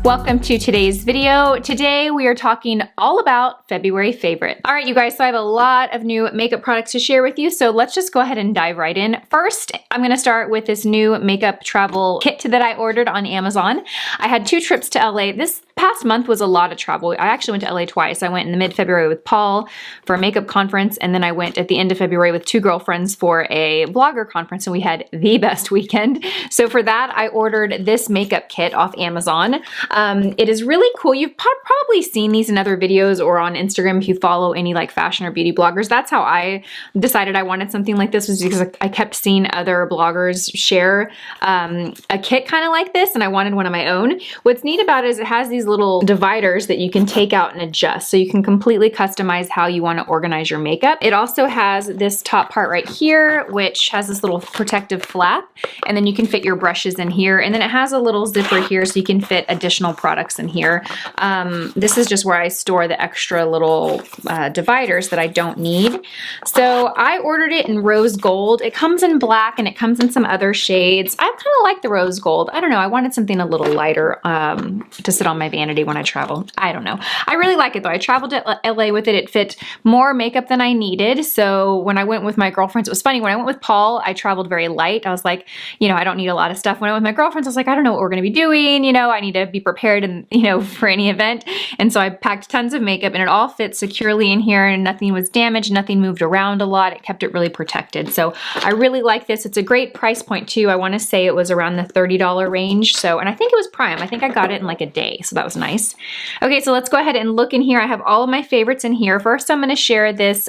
Welcome to today's video. Today we are talking all about February favorite. All right, you guys, so I have a lot of new makeup products to share with you, so let's just go ahead and dive right in. First, I'm gonna start with this new makeup travel kit that I ordered on Amazon. I had 2 trips to LA. This past month was a lot of travel. I actually went to LA twice. I went in the mid-February with Paul for a makeup conference, and then I went at the end of February with 2 girlfriends for a vlogger conference, and we had the best weekend. So for that, I ordered this makeup kit off Amazon. It is really cool. You've probably seen these in other videos or on Instagram if you follow any like fashion or beauty bloggers. That's how I decided I wanted something like this, was because I kept seeing other bloggers share a kit kind of like this, and I wanted one of my own. What's neat about it is it has these little dividers that you can take out and adjust, so you can completely customize how you want to organize your makeup. It also has this top part right here, which has this little protective flap, and then you can fit your brushes in here, and then it has a little zipper here so you can fit additional products in here. This is just where I store the extra little dividers that I don't need. So I ordered it in rose gold. It comes in black and it comes in some other shades. I kind of like the rose gold. I don't know, I wanted something a little lighter to sit on my vanity when I travel. I don't know. I really like it though. I traveled to LA with it. It fit more makeup than I needed. So when I went with my girlfriends, it was funny. When I went with Paul, I traveled very light. I was like, you know, I don't need a lot of stuff. When I went with my girlfriends, I was like, I don't know what we're going to be doing. You know, I need to be prepared and, you know, for any event. And so I packed tons of makeup and it all fit securely in here and nothing was damaged. Nothing moved around a lot. It kept it really protected. So I really like this. It's a great price point too. I want to say it was around the $30 range. So, and I think it was Prime. I think I got it in like a day. So that was nice. Okay, so let's go ahead and look in here. I have all of my favorites in here. First, I'm going to share this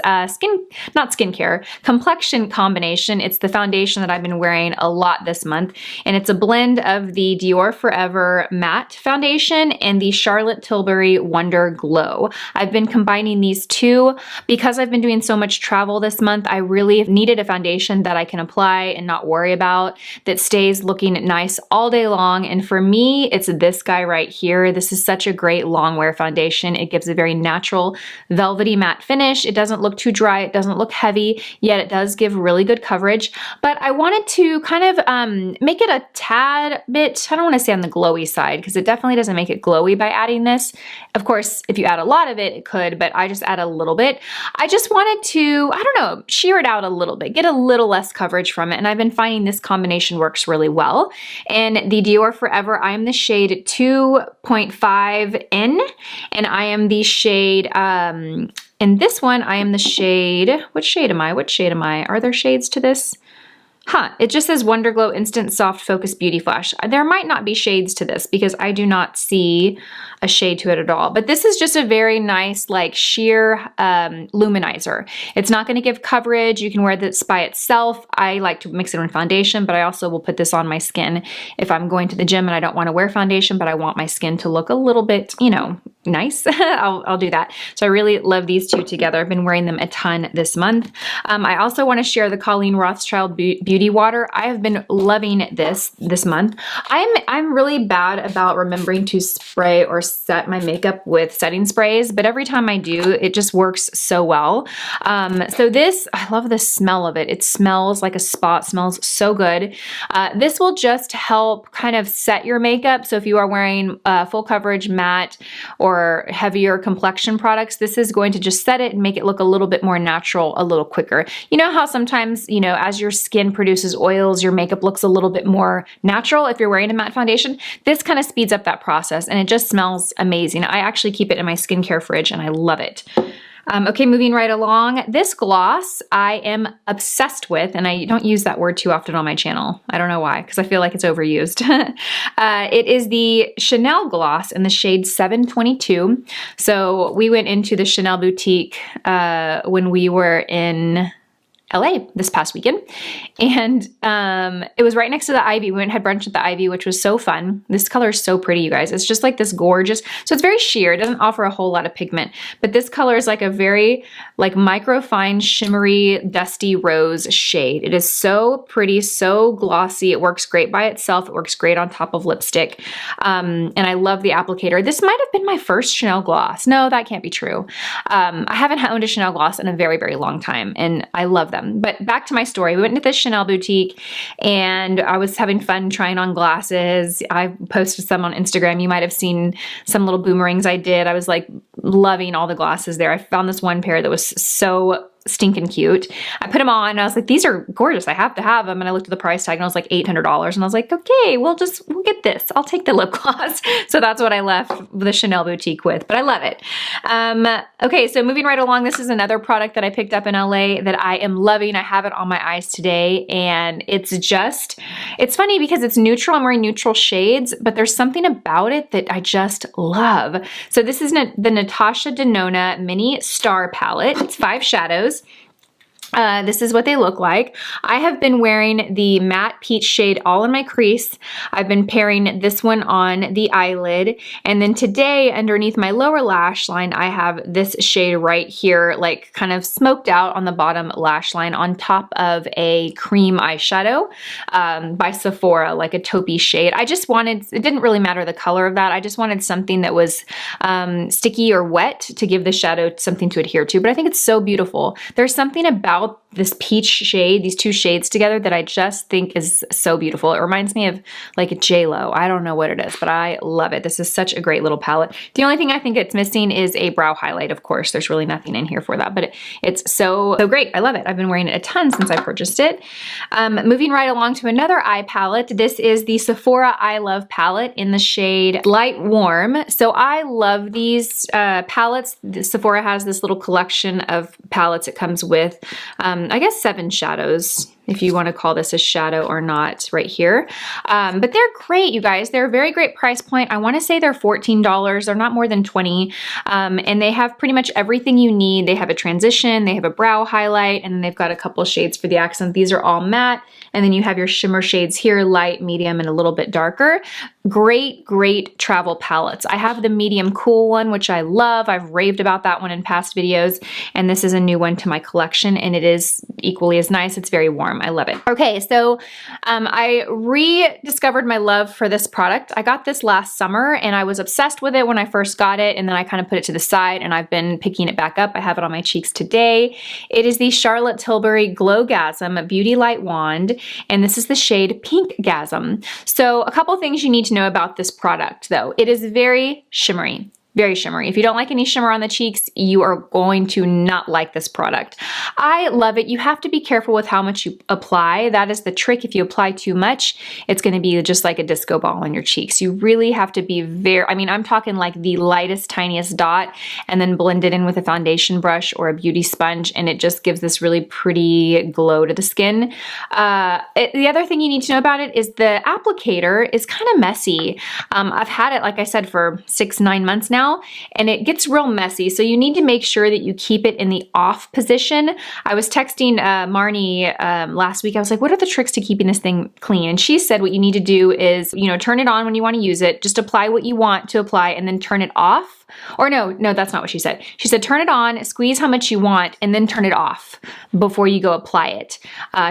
complexion combination. It's the foundation that I've been wearing a lot this month. And it's a blend of the DIOR Forever Matte Foundation and the Charlotte Tilbury Wonder Glow. I've been combining these two because I've been doing so much travel this month. I really needed a foundation that I can apply and not worry about, that stays looking nice all day long. And for me, it's this guy right here. This is such a great long wear foundation. It gives a very natural velvety matte finish. It doesn't look too dry. It doesn't look heavy, yet it does give really good coverage. But I wanted to kind of make it a tad bit, I don't want to say on the glowy side, because it definitely doesn't make it glowy by adding this. Of course, if you add a lot of it, it could, but I just add a little bit. I just wanted to, I don't know, sheer it out a little bit, get a little less coverage from it. And I've been finding this combination works really well. And the DIOR Forever, I am the shade 2.5N, and I am the shade, in this one, I am the shade, what shade am I? What shade am I? Are there shades to this? It just says Wonder Glow Instant Soft Focus Beauty Flash. There might not be shades to this because I do not see a shade to it at all. But this is just a very nice, like, sheer luminizer. It's not going to give coverage. You can wear this by itself. I like to mix it in foundation, but I also will put this on my skin if I'm going to the gym and I don't want to wear foundation, but I want my skin to look a little bit, you know, nice. I'll do that. So I really love these two together. I've been wearing them a ton this month. I also want to share the Colleen Rothschild Beauty Water. I have been loving this month. I'm really bad about remembering to spray or set my makeup with setting sprays, but every time I do, it just works so well. So this, I love the smell of it. It smells like a spa. It smells so good. This will just help kind of set your makeup. So if you are wearing full coverage matte or heavier complexion products, this is going to just set it and make it look a little bit more natural, a little quicker. You know how sometimes, you know, as your skin produces oils, your makeup looks a little bit more natural if you're wearing a matte foundation? This kind of speeds up that process and it just smells amazing. I actually keep it in my skincare fridge and I love it. Okay, moving right along. This gloss I am obsessed with, and I don't use that word too often on my channel. I don't know why, because I feel like it's overused. It is the Chanel gloss in the shade 722. So we went into the Chanel boutique when we were in LA this past weekend. And it was right next to the Ivy. We went and had brunch at the Ivy, which was so fun. This color is so pretty, you guys. It's just like this gorgeous, so it's very sheer. It doesn't offer a whole lot of pigment, but this color is like a very like microfine, shimmery, dusty rose shade. It is so pretty, so glossy. It works great by itself. It works great on top of lipstick. And I love the applicator. This might have been my first Chanel gloss. No, that can't be true. I haven't owned a Chanel gloss in a very, very long time, and I love that But back to my story. We went into this Chanel boutique and I was having fun trying on glasses. I posted some on Instagram. You might have seen some little boomerangs I did. I was like loving all the glasses there. I found this one pair that was so stinking cute. I put them on and I was like, these are gorgeous. I have to have them. And I looked at the price tag and I was like $800. And I was like, okay, we'll get this. I'll take the lip gloss. So that's what I left the Chanel boutique with, but I love it. Okay, so moving right along, this is another product that I picked up in LA that I am loving. I have it on my eyes today and it's funny because it's neutral. I'm wearing neutral shades, but there's something about it that I just love. So this is the Natasha Denona Mini Star Palette. It's 5 shadows. This is what they look like. I have been wearing the matte peach shade all in my crease. I've been pairing this one on the eyelid. And then today, underneath my lower lash line, I have this shade right here, like kind of smoked out on the bottom lash line on top of a cream eyeshadow by Sephora, like a taupey shade. I just wanted, it didn't really matter the color of that. I just wanted something that was sticky or wet to give the shadow something to adhere to. But I think it's so beautiful. There's something about this peach shade, these two shades together, that I just think is so beautiful. It reminds me of like a J-Lo. I don't know what it is, but I love it. This is such a great little palette. The only thing I think it's missing is a brow highlight, of course. There's really nothing in here for that, but it's so great. I love it. I've been wearing it a ton since I purchased it. Moving right along to another eye palette. This is the Sephora I Love palette in the shade Light Warm. So I love these palettes. Sephora has this little collection of palettes it comes with. I guess 7 shadows, if you want to call this a shadow or not, right here. But they're great, you guys. They're a very great price point. I want to say they're $14. They're not more than $20. And they have pretty much everything you need. They have a transition, they have a brow highlight, and then they've got a couple shades for the accent. These are all matte. And then you have your shimmer shades here, light, medium, and a little bit darker. Great, great travel palettes. I have the medium cool one, which I love. I've raved about that one in past videos. And this is a new one to my collection, and it is equally as nice. It's very warm. I love it. Okay, so I rediscovered my love for this product. I got this last summer, and I was obsessed with it when I first got it, and then I kind of put it to the side, and I've been picking it back up. I have it on my cheeks today. It is the Charlotte Tilbury Glowgasm Beauty Light Wand, and this is the shade Pink Gasm. So a couple things you need to know about this product, though. It is very shimmery. Very shimmery. If you don't like any shimmer on the cheeks, you are going to not like this product. I love it. You have to be careful with how much you apply. That is the trick. If you apply too much, it's going to be just like a disco ball on your cheeks. You really have to be very, I mean, I'm talking like the lightest, tiniest dot, and then blend it in with a foundation brush or a beauty sponge, and it just gives this really pretty glow to the skin. The other thing you need to know about it is the applicator is kind of messy. I've had it, like I said, for 6-9 months now, and it gets real messy. So you need to make sure that you keep it in the off position. I was texting Marnie last week. I was like, what are the tricks to keeping this thing clean? And she said what you need to do is, you know, turn it on when you want to use it. Just apply what you want to apply and then turn it off. Or no, that's not what she said. She said, turn it on, squeeze how much you want, and then turn it off before you go apply it.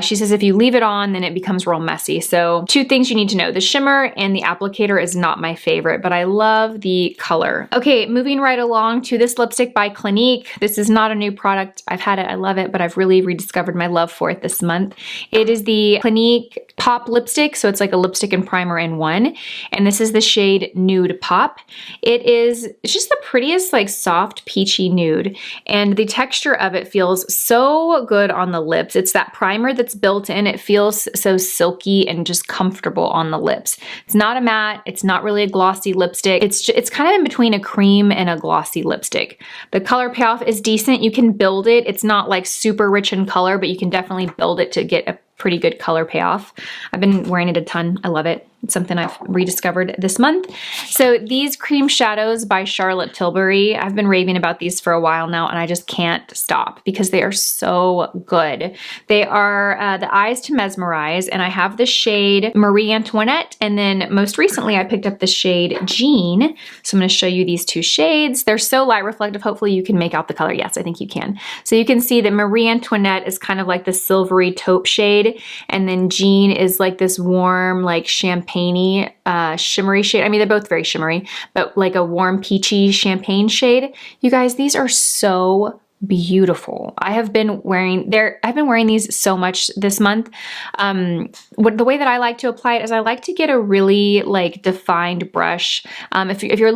She says if you leave it on, then it becomes real messy. So 2 things you need to know. The shimmer and the applicator is not my favorite, but I love the color. Okay, moving right along to this lipstick by Clinique. This is not a new product. I've had it, I love it, but I've really rediscovered my love for it this month. It is the Clinique Pop lipstick, so it's like a lipstick and primer in one. And this is the shade Nude Pop. It's just the prettiest, like soft peachy nude, and the texture of it feels so good on the lips. It's that primer that's built in. It feels so silky and just comfortable on the lips. It's not a matte. It's not really a glossy lipstick. It's kind of in between a cream and a glossy lipstick. The color payoff is decent. You can build it. It's not like super rich in color, but you can definitely build it to get a pretty good color payoff. I've been wearing it a ton. I love it. It's something I've rediscovered this month. So these cream shadows by Charlotte Tilbury, I've been raving about these for a while now, and I just can't stop because they are so good. They are the Eyes to Mesmerize, and I have the shade Marie Antoinette, and then most recently I picked up the shade Jean. So I'm going to show you these 2 shades. They're so light reflective. Hopefully you can make out the color. Yes, I think you can. So you can see that Marie Antoinette is kind of like the silvery taupe shade, and then Jean is like this warm, like champagne shimmery shade. I mean, they're both very shimmery, but like a warm peachy champagne shade. You guys, these are so beautiful. I've been wearing these so much this month. The way that I like to apply it is I like to get a really like defined brush. If you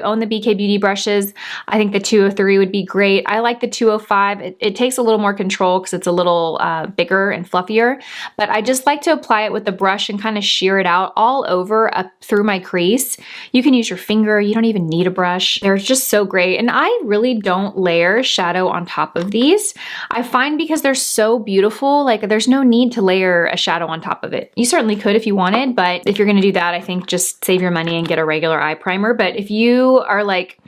own the BK Beauty brushes, I think the 203 would be great. I like the 205. It takes a little more control because it's a little bigger and fluffier, but I just like to apply it with the brush and kind of shear it out all over up through my crease. You can use your finger. You don't even need a brush. They're just so great. And I really don't layer shadow on top of these. I find because they're so beautiful, like there's no need to layer a shadow on top of it. You certainly could if you wanted, but if you're gonna do that, I think just save your money and get a regular eye primer. But if you are like,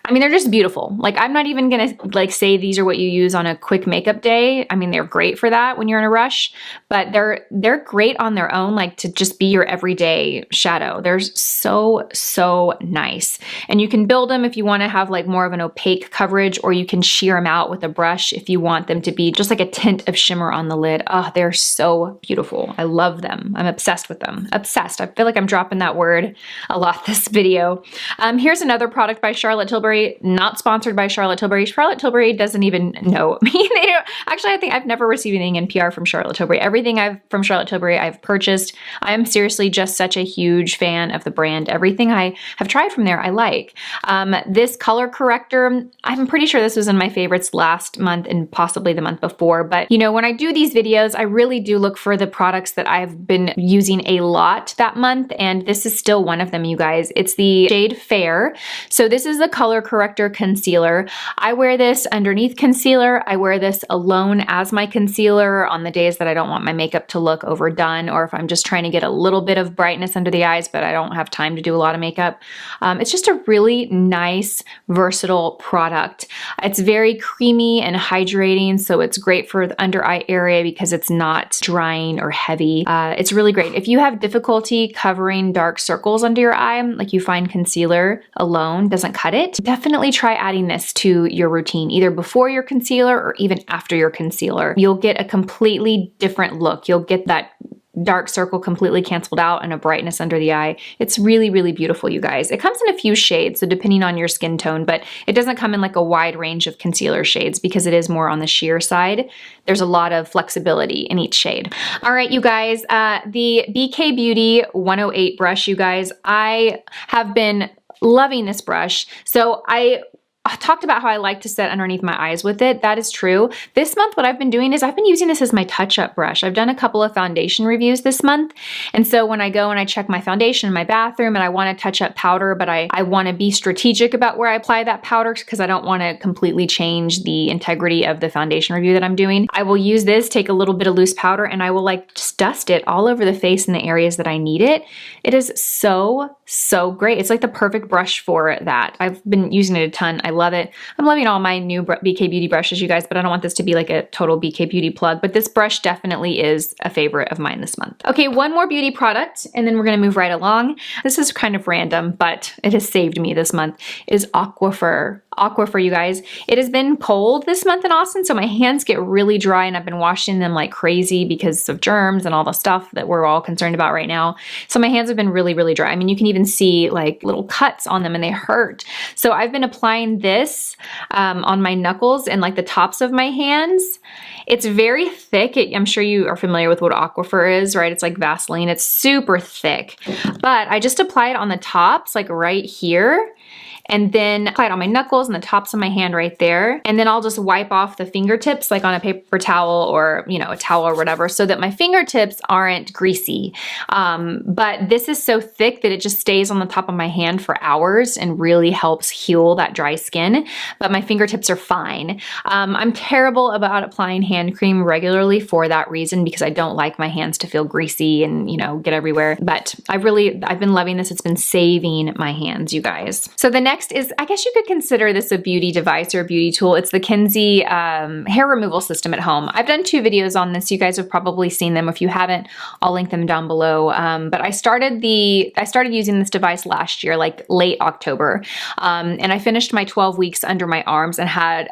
I mean, they're just beautiful. Like, I'm not even gonna like say these are what you use on a quick makeup day. I mean, they're great for that when you're in a rush, but they're great on their own, like to just be your everyday shadow. They're so nice. And you can build them if you wanna have like more of an opaque coverage, or you can shear them out with a brush if you want them to be just like a tint of shimmer on the lid. Oh, they're so beautiful. I love them. I'm obsessed with them. Obsessed. I feel like I'm dropping that word a lot this video. Here's another product by Charlotte Tilbury. Not sponsored by Charlotte Tilbury. Charlotte Tilbury doesn't even know me. Actually, I think I've never received anything in PR from Charlotte Tilbury. Everything from Charlotte Tilbury I've purchased. I am seriously just such a huge fan of the brand. Everything I have tried from there I like. This color corrector, I'm pretty sure this was in my favorites last month and possibly the month before, but you know, when I do these videos, I really do look for the products that I've been using a lot that month, and this is still one of them, you guys. It's the shade Fair. So this is the color corrector concealer. I wear this underneath concealer. I wear this alone as my concealer on the days that I don't want my makeup to look overdone, or if I'm just trying to get a little bit of brightness under the eyes, but I don't have time to do a lot of makeup. It's just a really nice, versatile product. It's very creamy and hydrating, so it's great for the under eye area because it's not drying or heavy. It's really great. If you have difficulty covering dark circles under your eye, like you find concealer alone doesn't cut it, definitely try adding this to your routine, either before your concealer or even after your concealer. You'll get a completely different look. You'll get that dark circle completely canceled out and a brightness under the eye. It's really beautiful, you guys. It comes in a few shades, so depending on your skin tone, but it doesn't come in like a wide range of concealer shades because it is more on the sheer side. There's a lot of flexibility in each shade. All right, you guys, the BK Beauty 108 brush, you guys, I have been loving this brush. So I talked about how I like to set underneath my eyes with it. That is true. This month, what I've been doing is I've been using this as my touch-up brush. I've done a couple of foundation reviews this month. And so when I go and I check my foundation in my bathroom and I want to touch up powder, but I want to be strategic about where I apply that powder because I don't want to completely change the integrity of the foundation review that I'm doing, I will use this, take a little bit of loose powder, and I will like just dust it all over the face in the areas that I need it. It is so great. It's like the perfect brush for that. I've been using it a ton. I love it. I'm loving all my new BK Beauty brushes, you guys, but I don't want this to be like a total BK Beauty plug, but this brush definitely is a favorite of mine this month. Okay, one more beauty product, and then we're gonna move right along. This is kind of random, but it has saved me this month, is Aquifer. Aquifer, you guys. It has been cold this month in Austin, so my hands get really dry and I've been washing them like crazy because of germs and all the stuff that we're all concerned about right now. So my hands have been really dry. I mean, you can even see like little cuts on them and they hurt. So I've been applying this on my knuckles and like the tops of my hands. It's very thick. I'm sure you are familiar with what Aquifer is, right? It's like Vaseline. It's super thick, but I just apply it on the tops, like right here. And then apply it on my knuckles and the tops of my hand right there. And then I'll just wipe off the fingertips like on a paper towel or, you know, a towel or whatever so that my fingertips aren't greasy. But this is so thick that it just stays on the top of my hand for hours and really helps heal that dry skin. But my fingertips are fine. I'm terrible about applying hand cream regularly for that reason because I don't like my hands to feel greasy and, you know, get everywhere. But I've been loving this. It's been saving my hands, you guys. So the next is, I guess you could consider this a beauty device or a beauty tool. It's the Kenzie hair removal system at home. I've done 2 videos on this. You guys have probably seen them. If you haven't, I'll link them down below. But I started using this device last year, like late October. And I finished my 12 weeks under my arms and had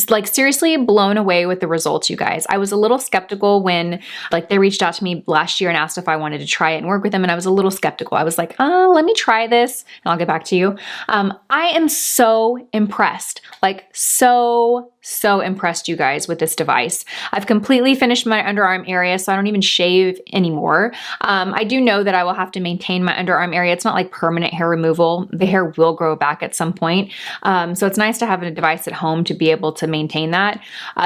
like seriously blown away with the results, you guys. I was a little skeptical when like they reached out to me last year and asked if I wanted to try it and work with them, and I was a little skeptical. I was like, let me try this and I'll get back to you. I am so impressed, like so impressed, you guys, with this device. I've completely finished my underarm area, so I don't even shave anymore. I do know that I will have to maintain my underarm area. It's not like permanent hair removal. The hair will grow back at some point. So it's nice to have a device at home to be able to maintain that.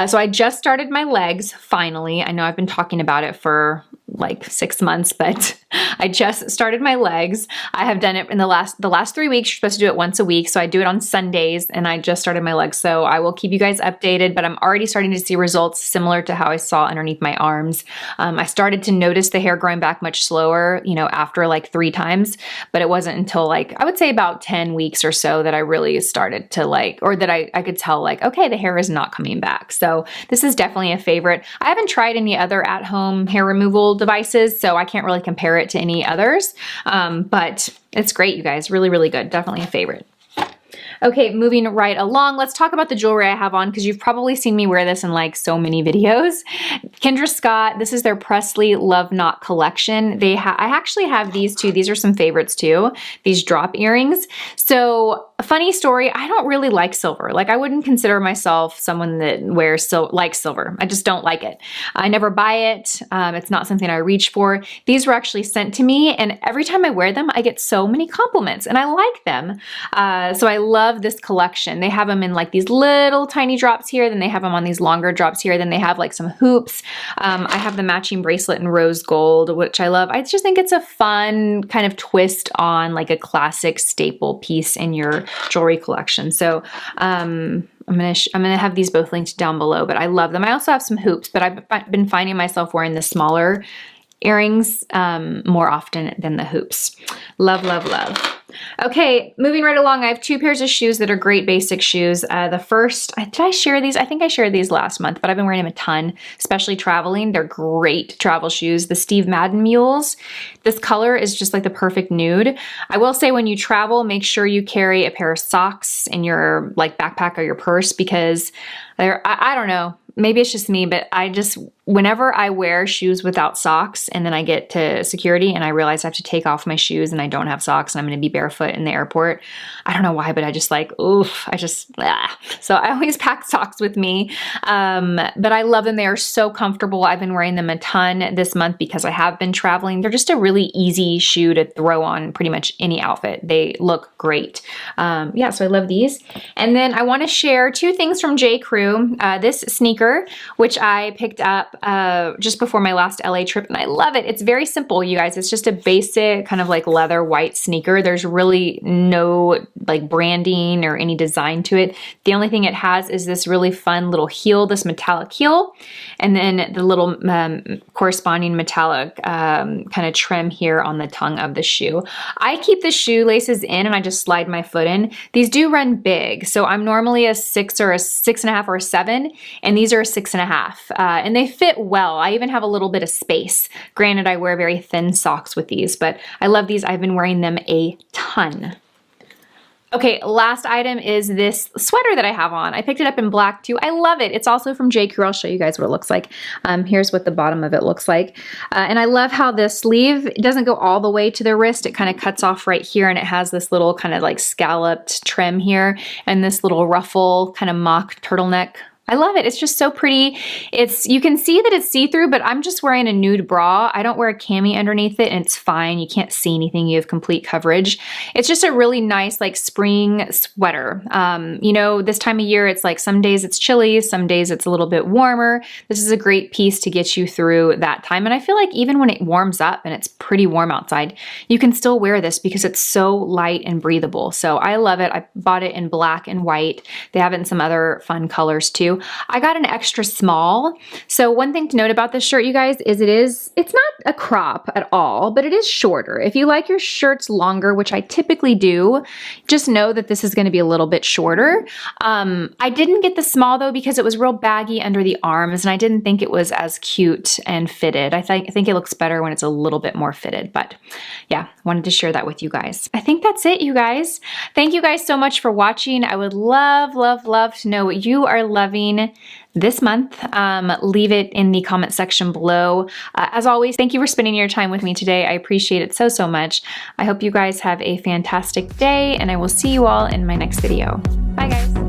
So I just started my legs, finally. I know I've been talking about it for like 6 months, but I just started my legs. I have done it in the last 3 weeks. You're supposed to do it once a week. So I do it on Sundays, and I just started my legs. So I will keep you guys updated, but I'm already starting to see results similar to how I saw underneath my arms. I started to notice the hair growing back much slower, you know, after like 3 times, but it wasn't until like, I would say about 10 weeks or so that I really started to like, or that I could tell like, okay, the hair is not coming back. So this is definitely a favorite. I haven't tried any other at-home hair removal devices, so I can't really compare it to any others, but it's great, you guys. Really, really good. Definitely a favorite. Okay, moving right along, let's talk about the jewelry I have on, because you've probably seen me wear this in like so many videos. Kendra Scott, this is their Presley Love Knot collection. I actually have these too. These are some favorites too, these drop earrings. So a funny story, I don't really like silver. Like I wouldn't consider myself someone that wears likes silver. I just don't like it. I never buy it. It's not something I reach for. These were actually sent to me, and every time I wear them, I get so many compliments and I like them. So I love this collection. They have them in like these little tiny drops here, then they have them on these longer drops here, then they have like some hoops. I have the matching bracelet in rose gold, which I love. I just think it's a fun kind of twist on like a classic staple piece in your jewelry collection. So I'm gonna have these both linked down below, but I love them. I also have some hoops, but I've been finding myself wearing the smaller earrings more often than the hoops. Love, love, love. Okay, moving right along, I have 2 pairs of shoes that are great basic shoes. The first, did I share these? I think I shared these last month, but I've been wearing them a ton, especially traveling. They're great travel shoes. The Steve Madden mules. This color is just like the perfect nude. I will say when you travel, make sure you carry a pair of socks in your like backpack or your purse, because I don't know, maybe it's just me, but whenever I wear shoes without socks and then I get to security and I realize I have to take off my shoes and I don't have socks and I'm going to be barefoot in the airport, I don't know why, but I just like, oof, So I always pack socks with me, but I love them. They are so comfortable. I've been wearing them a ton this month because I have been traveling. They're just a really easy shoe to throw on pretty much any outfit. They look great. Yeah, so I love these. And then I want to share 2 things from J. Crew. This sneaker, which I picked up just before my last LA trip, and I love it. It's very simple, you guys. It's just a basic kind of like leather white sneaker. There's really no like branding or any design to it. The only thing it has is this really fun little heel, this metallic heel, and then the little corresponding metallic kind of trim here on the tongue of the shoe. I keep the shoelaces in and I just slide my foot in. These do run big, so I'm normally a 6 or a 6.5 or a 7, and these are a 6.5, and they fit well. I even have a little bit of space. Granted, I wear very thin socks with these, but I love these. I've been wearing them a ton. Okay, last item is this sweater that I have on. I picked it up in black too. I love it. It's also from J. Crew. I'll show you guys what it looks like. Here's what the bottom of it looks like. And I love how the sleeve, it doesn't go all the way to the wrist. It kind of cuts off right here, and it has this little kind of like scalloped trim here and this little ruffle kind of mock turtleneck. I love it. It's just so pretty. You can see that it's see-through, but I'm just wearing a nude bra. I don't wear a cami underneath it, and it's fine. You can't see anything. You have complete coverage. It's just a really nice like spring sweater. You know, this time of year, it's like some days it's chilly, some days it's a little bit warmer. This is a great piece to get you through that time. And I feel like even when it warms up and it's pretty warm outside, you can still wear this because it's so light and breathable. So I love it. I bought it in black and white. They have it in some other fun colors too. to. I got an extra small. So one thing to note about this shirt, you guys, is it's not a crop at all, but it is shorter. If you like your shirts longer, which I typically do, just know that this is going to be a little bit shorter. I didn't get the small though because it was real baggy under the arms and I didn't think it was as cute and fitted. I think it looks better when it's a little bit more fitted, but yeah, wanted to share that with you guys. I think that's it, you guys. Thank you guys so much for watching. I would love, love, love to know what you are loving this month. Leave it in the comment section below. As always, thank you for spending your time with me today. I appreciate it so, so much. I hope you guys have a fantastic day and I will see you all in my next video. Bye guys.